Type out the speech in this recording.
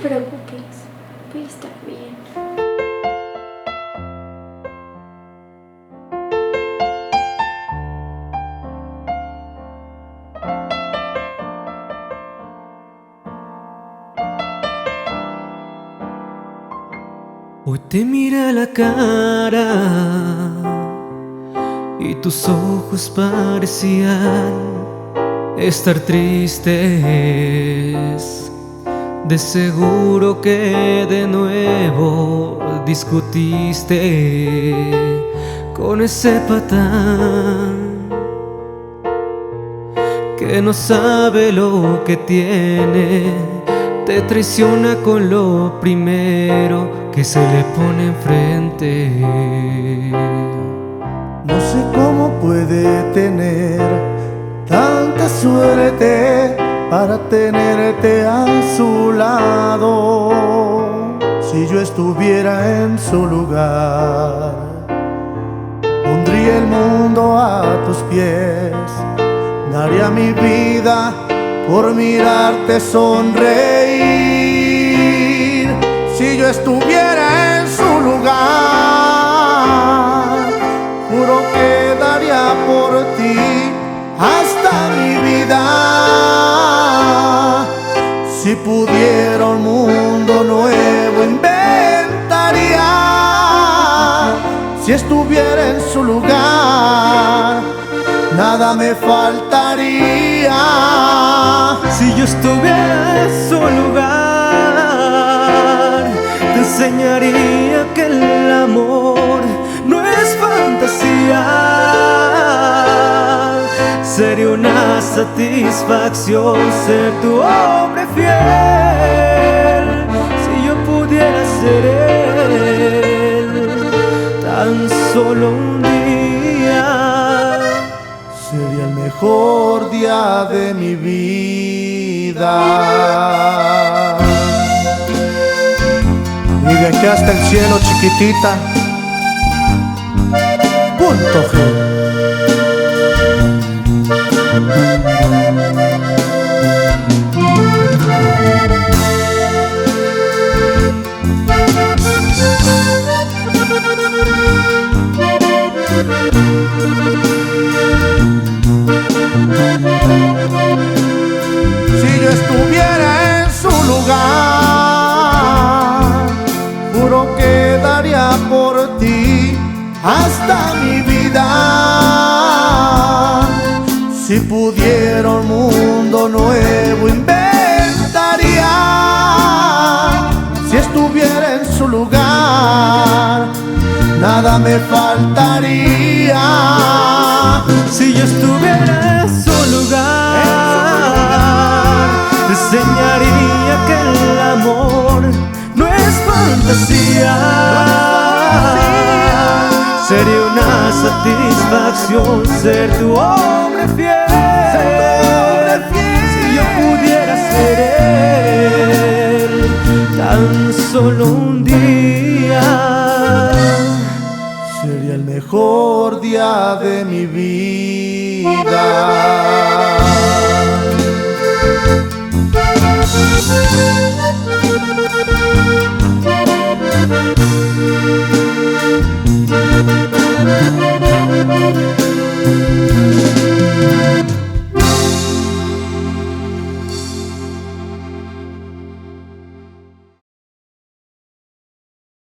preocupes, voy a estar bien. Hoy te miré a la cara y tus ojos parecían estar tristes. De seguro que de nuevo discutiste con ese patán que no sabe lo que tiene. Te traiciona con lo primero que se le pone enfrente. No sé cómo puede tener tanta suerte para tenerte a su lado. Si yo estuviera en su lugar, pondría el mundo a tus pies, daría mi vida por mirarte sonreír. Si yo estuviera en su lugar, juro que daría por ti hasta mi vida. Si pudiera un mundo nuevo inventaría. Si estuviera en su lugar, nada me faltaría. Si yo estuviera en su lugar, te enseñaría que el amor no es fantasía. Sería una satisfacción ser tu hombre fiel. Si yo pudiera ser él, tan solo un día, sería el mejor día de mi vida. Y de aquí hasta el cielo, chiquitita. Punto G. Si yo estuviera en su lugar, juro que daría por ti hasta mi vida. Si pudiera un mundo nuevo inventaría. Si estuviera en su lugar, nada me faltaría. si yo estuviera en su lugar, te enseñaría que el amor no es fantasía. Sería una satisfacción ser tu hombre fiel. Si yo pudiera ser él, tan solo un día, sería el mejor día de mi vida.